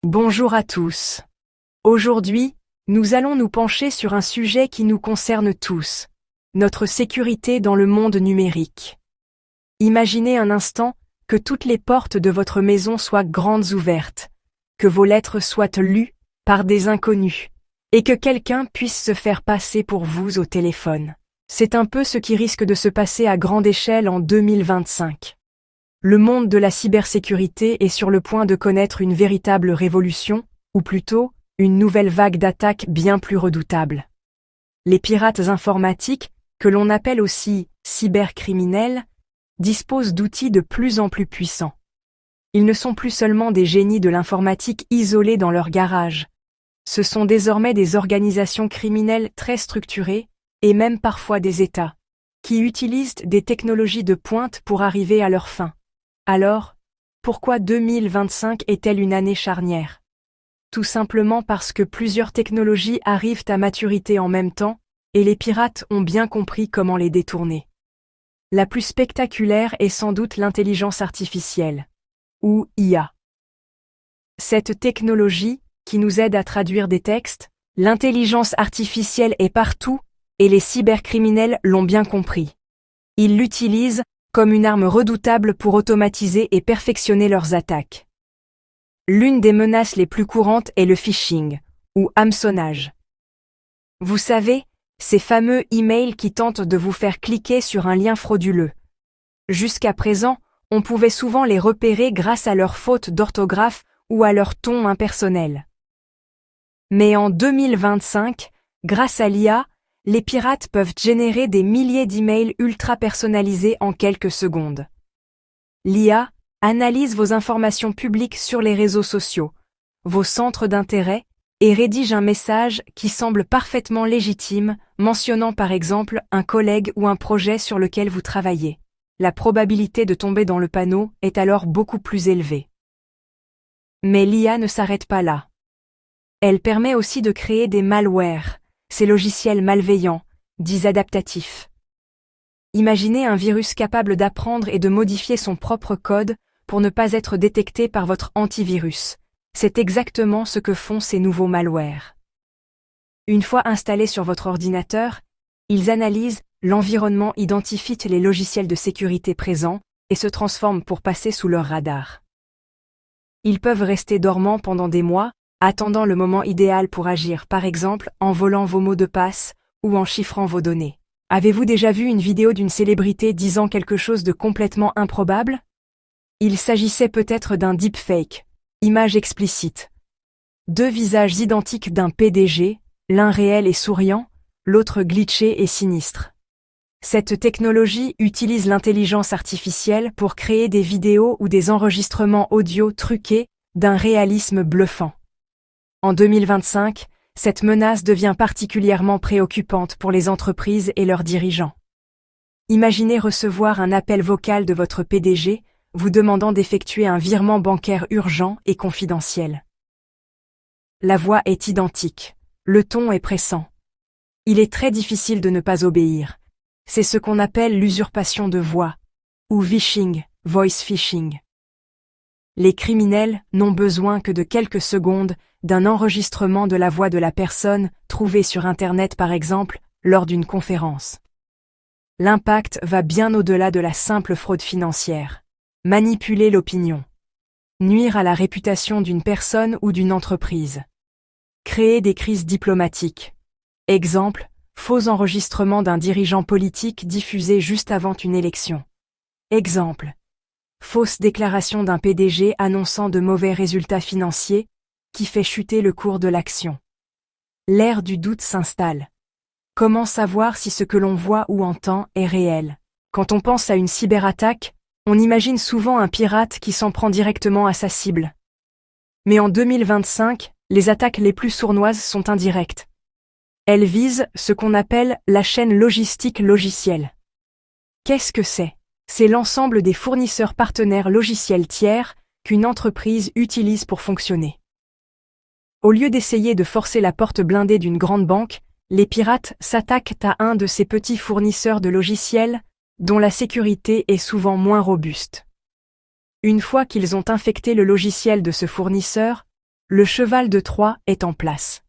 Bonjour à tous. Aujourd'hui, nous allons nous pencher sur un sujet qui nous concerne tous, notre sécurité dans le monde numérique. Imaginez un instant que toutes les portes de votre maison soient grandes ouvertes, que vos lettres soient lues par des inconnus, et que quelqu'un puisse se faire passer pour vous au téléphone. C'est un peu ce qui risque de se passer à grande échelle en 2025. Le monde de la cybersécurité est sur le point de connaître une véritable révolution, ou plutôt, une nouvelle vague d'attaques bien plus redoutables. Les pirates informatiques, que l'on appelle aussi cybercriminels, disposent d'outils de plus en plus puissants. Ils ne sont plus seulement des génies de l'informatique isolés dans leur garage. Ce sont désormais des organisations criminelles très structurées, et même parfois des États, qui utilisent des technologies de pointe pour arriver à leurs fins. Alors, pourquoi 2025 est-elle une année charnière? Tout simplement parce que plusieurs technologies arrivent à maturité en même temps, et les pirates ont bien compris comment les détourner. La plus spectaculaire est sans doute l'intelligence artificielle, ou IA. Cette technologie, qui nous aide à traduire des textes, l'intelligence artificielle est partout, et les cybercriminels l'ont bien compris. Ils l'utilisent comme une arme redoutable pour automatiser et perfectionner leurs attaques. L'une des menaces les plus courantes est le phishing, ou hameçonnage. Vous savez, ces fameux emails qui tentent de vous faire cliquer sur un lien frauduleux. Jusqu'à présent, on pouvait souvent les repérer grâce à leurs fautes d'orthographe ou à leur ton impersonnel. Mais en 2025, grâce à l'IA, les pirates peuvent générer des milliers d'emails ultra personnalisés en quelques secondes. L'IA analyse vos informations publiques sur les réseaux sociaux, vos centres d'intérêt, et rédige un message qui semble parfaitement légitime, mentionnant par exemple un collègue ou un projet sur lequel vous travaillez. La probabilité de tomber dans le panneau est alors beaucoup plus élevée. Mais l'IA ne s'arrête pas là. Elle permet aussi de créer des malwares, ces logiciels malveillants, dits adaptatifs. Imaginez un virus capable d'apprendre et de modifier son propre code pour ne pas être détecté par votre antivirus. C'est exactement ce que font ces nouveaux malwares. Une fois installés sur votre ordinateur, ils analysent l'environnement, identifient les logiciels de sécurité présents et se transforment pour passer sous leur radar. Ils peuvent rester dormants pendant des mois, attendant le moment idéal pour agir, par exemple en volant vos mots de passe ou en chiffrant vos données. Avez-vous déjà vu une vidéo d'une célébrité disant quelque chose de complètement improbable? Il s'agissait peut-être d'un deepfake, image explicite. Deux visages identiques d'un PDG, l'un réel et souriant, l'autre glitché et sinistre. Cette technologie utilise l'intelligence artificielle pour créer des vidéos ou des enregistrements audio truqués d'un réalisme bluffant. En 2025, cette menace devient particulièrement préoccupante pour les entreprises et leurs dirigeants. Imaginez recevoir un appel vocal de votre PDG, vous demandant d'effectuer un virement bancaire urgent et confidentiel. La voix est identique, le ton est pressant. Il est très difficile de ne pas obéir. C'est ce qu'on appelle l'usurpation de voix, ou phishing, voice phishing. Les criminels n'ont besoin que de quelques secondes d'un enregistrement de la voix de la personne trouvée sur Internet par exemple, lors d'une conférence. L'impact va bien au-delà de la simple fraude financière. Manipuler l'opinion. Nuire à la réputation d'une personne ou d'une entreprise. Créer des crises diplomatiques. Exemple, faux enregistrement d'un dirigeant politique diffusé juste avant une élection. Exemple, fausse déclaration d'un PDG annonçant de mauvais résultats financiers, qui fait chuter le cours de l'action. L'ère du doute s'installe. Comment savoir si ce que l'on voit ou entend est réel? Quand on pense à une cyberattaque, on imagine souvent un pirate qui s'en prend directement à sa cible. Mais en 2025, les attaques les plus sournoises sont indirectes. Elles visent ce qu'on appelle la chaîne logistique logicielle. Qu'est-ce que c'est? C'est l'ensemble des fournisseurs partenaires logiciels tiers qu'une entreprise utilise pour fonctionner. Au lieu d'essayer de forcer la porte blindée d'une grande banque, les pirates s'attaquent à un de ces petits fournisseurs de logiciels dont la sécurité est souvent moins robuste. Une fois qu'ils ont infecté le logiciel de ce fournisseur, Le cheval de Troie est en place.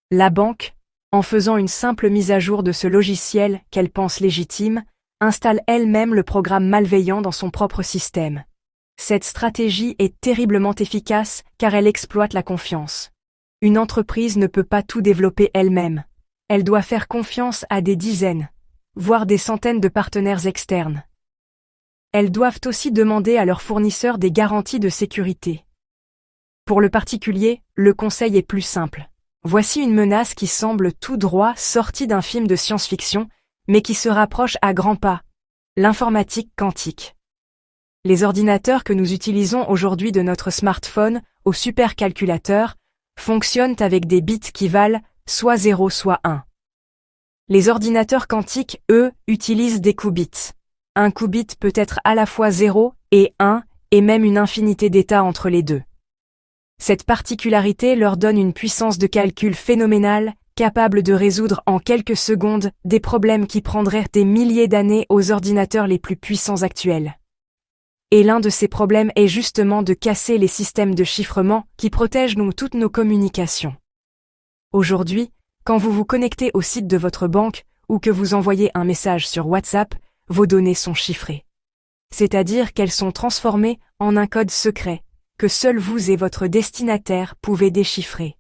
La banque, en faisant une simple mise à jour de ce logiciel qu'elle pense légitime, installe elle-même le programme malveillant dans son propre système. Cette stratégie est terriblement efficace car elle exploite la confiance. Une entreprise ne peut pas tout développer elle-même. Elle doit faire confiance à des dizaines, voire des centaines de partenaires externes. Elles doivent aussi demander à leurs fournisseurs des garanties de sécurité. Pour le particulier, le conseil est plus simple. Voici une menace qui semble tout droit sortie d'un film de science-fiction, mais qui se rapproche à grands pas. L'informatique quantique. Les ordinateurs que nous utilisons aujourd'hui de notre smartphone au supercalculateur fonctionnent avec des bits qui valent soit 0 soit 1. Les ordinateurs quantiques, eux, utilisent des qubits. Un qubit peut être à la fois 0 et 1, et même une infinité d'états entre les deux. Cette particularité leur donne une puissance de calcul phénoménale, capable de résoudre en quelques secondes des problèmes qui prendraient des milliers d'années aux ordinateurs les plus puissants actuels. Et l'un de ces problèmes est justement de casser les systèmes de chiffrement qui protègent toutes nos communications. Aujourd'hui, quand vous vous connectez au site de votre banque ou que vous envoyez un message sur WhatsApp, vos données sont chiffrées. C'est-à-dire qu'elles sont transformées en un code secret, que seul vous et votre destinataire pouvez déchiffrer.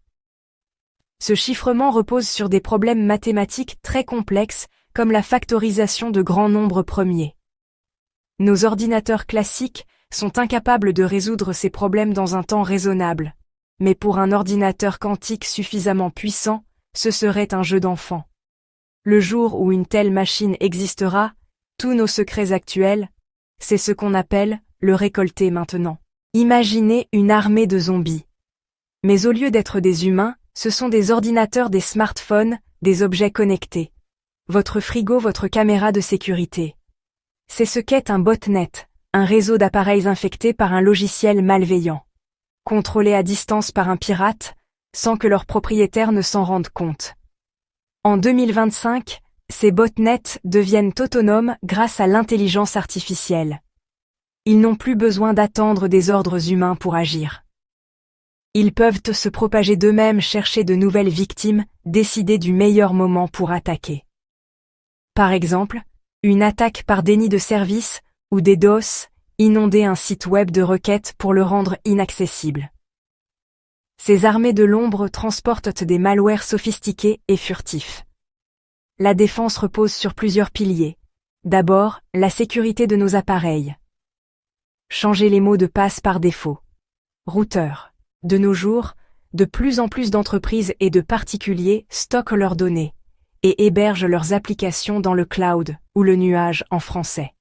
Ce chiffrement repose sur des problèmes mathématiques très complexes, comme la factorisation de grands nombres premiers. Nos ordinateurs classiques sont incapables de résoudre ces problèmes dans un temps raisonnable. Mais pour un ordinateur quantique suffisamment puissant, ce serait un jeu d'enfant. Le jour où une telle machine existera, tous nos secrets actuels, c'est ce qu'on appelle le récolter maintenant. Imaginez une armée de zombies. Mais au lieu d'être des humains, ce sont des ordinateurs, des smartphones, des objets connectés. Votre frigo, votre caméra de sécurité. C'est ce qu'est un botnet, un réseau d'appareils infectés par un logiciel malveillant. Contrôlés à distance par un pirate, sans que leurs propriétaires ne s'en rendent compte. En 2025, ces botnets deviennent autonomes grâce à l'intelligence artificielle. Ils n'ont plus besoin d'attendre des ordres humains pour agir. Ils peuvent se propager d'eux-mêmes, chercher de nouvelles victimes, décider du meilleur moment pour attaquer. Par exemple, une attaque par déni de service ou des DOS, inonder un site web de requêtes pour le rendre inaccessible. Ces armées de l'ombre transportent des malwares sophistiqués et furtifs. La défense repose sur plusieurs piliers. D'abord, la sécurité de nos appareils. Changer les mots de passe par défaut. Routeur. De nos jours, de plus en plus d'entreprises et de particuliers stockent leurs données et hébergent leurs applications dans le cloud, ou le nuage en français.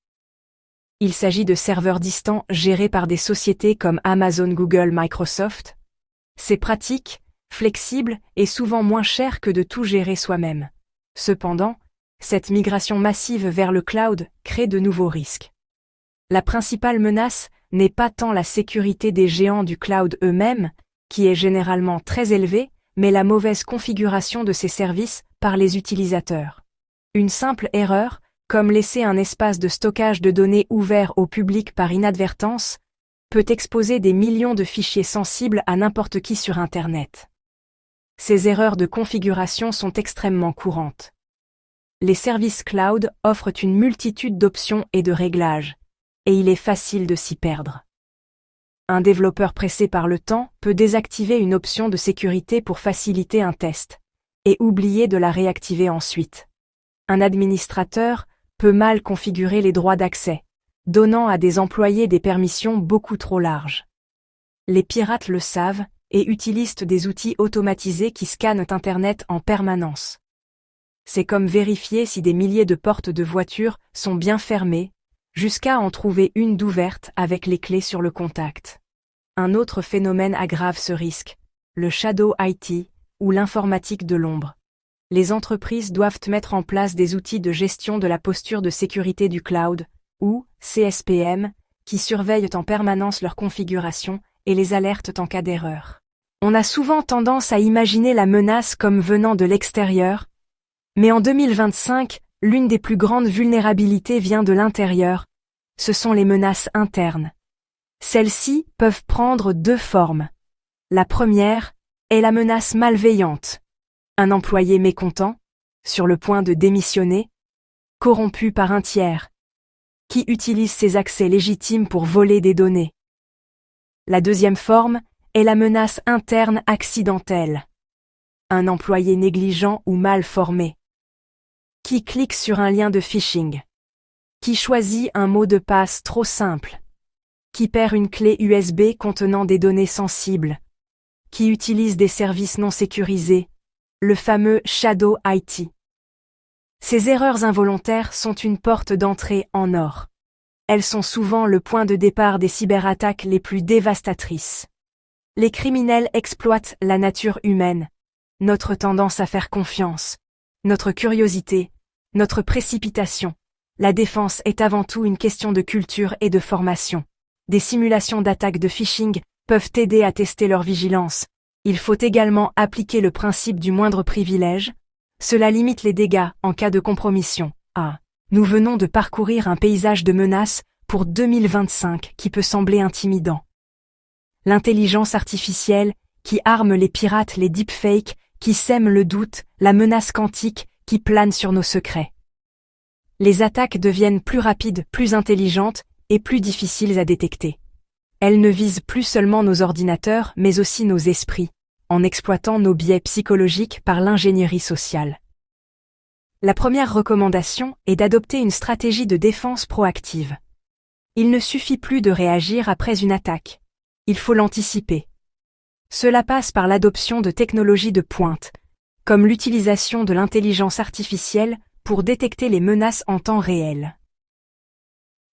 Il s'agit de serveurs distants gérés par des sociétés comme Amazon, Google, Microsoft. C'est pratique, flexible et souvent moins cher que de tout gérer soi-même. Cependant, cette migration massive vers le cloud crée de nouveaux risques. La principale menace n'est pas tant la sécurité des géants du cloud eux-mêmes, qui est généralement très élevée, mais la mauvaise configuration de ces services par les utilisateurs. Une simple erreur, comme laisser un espace de stockage de données ouvert au public par inadvertance, peut exposer des millions de fichiers sensibles à n'importe qui sur Internet. Ces erreurs de configuration sont extrêmement courantes. Les services cloud offrent une multitude d'options et de réglages, et il est facile de s'y perdre. Un développeur pressé par le temps peut désactiver une option de sécurité pour faciliter un test, et oublier de la réactiver ensuite. Un administrateur peut mal configurer les droits d'accès, donnant à des employés des permissions beaucoup trop larges. Les pirates le savent et utilisent des outils automatisés qui scannent Internet en permanence. C'est comme vérifier si des milliers de portes de voitures sont bien fermées, jusqu'à en trouver une d'ouverte avec les clés sur le contact. Un autre phénomène aggrave ce risque, le shadow IT, ou l'informatique de l'ombre. Les entreprises doivent mettre en place des outils de gestion de la posture de sécurité du cloud, ou CSPM, qui surveillent en permanence leur configuration et les alertent en cas d'erreur. On a souvent tendance à imaginer la menace comme venant de l'extérieur, mais en 2025, l'une des plus grandes vulnérabilités vient de l'intérieur. Ce sont les menaces internes. Celles-ci peuvent prendre deux formes. La première est la menace malveillante. Un employé mécontent, sur le point de démissionner, corrompu par un tiers, qui utilise ses accès légitimes pour voler des données. La deuxième forme est la menace interne accidentelle. Un employé négligent ou mal formé, qui clique sur un lien de phishing, qui choisit un mot de passe trop simple, qui perd une clé USB contenant des données sensibles, qui utilise des services non sécurisés, le fameux Shadow IT. Ces erreurs involontaires sont une porte d'entrée en or. Elles sont souvent le point de départ des cyberattaques les plus dévastatrices. Les criminels exploitent la nature humaine, notre tendance à faire confiance, notre curiosité, notre précipitation. La défense est avant tout une question de culture et de formation. Des simulations d'attaques de phishing peuvent aider à tester leur vigilance. Il faut également appliquer le principe du moindre privilège. Cela limite les dégâts en cas de compromission. Nous venons de parcourir un paysage de menaces pour 2025 qui peut sembler intimidant. L'intelligence artificielle qui arme les pirates, les deepfakes, qui sèment le doute, la menace quantique qui plane sur nos secrets. Les attaques deviennent plus rapides, plus intelligentes et plus difficiles à détecter. Elles ne visent plus seulement nos ordinateurs, mais aussi nos esprits, en exploitant nos biais psychologiques par l'ingénierie sociale. La première recommandation est d'adopter une stratégie de défense proactive. Il ne suffit plus de réagir après une attaque. Il faut l'anticiper. Cela passe par l'adoption de technologies de pointe, comme l'utilisation de l'intelligence artificielle pour détecter les menaces en temps réel.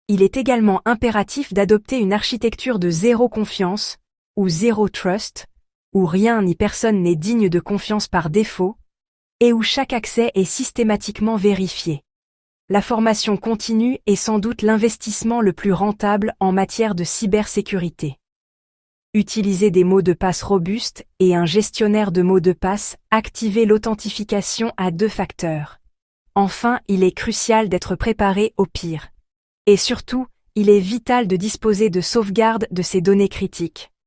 Il est également impératif d'adopter une architecture de zéro confiance, ou zéro trust, où rien ni personne n'est digne de confiance par défaut, et où chaque accès est systématiquement vérifié. La formation continue est sans doute l'investissement le plus rentable en matière de cybersécurité. Utilisez des mots de passe robustes et un gestionnaire de mots de passe, activez l'authentification à 2 facteurs. Enfin, il est crucial d'être préparé au pire. Et surtout, il est vital de disposer de sauvegarde de ces données critiques.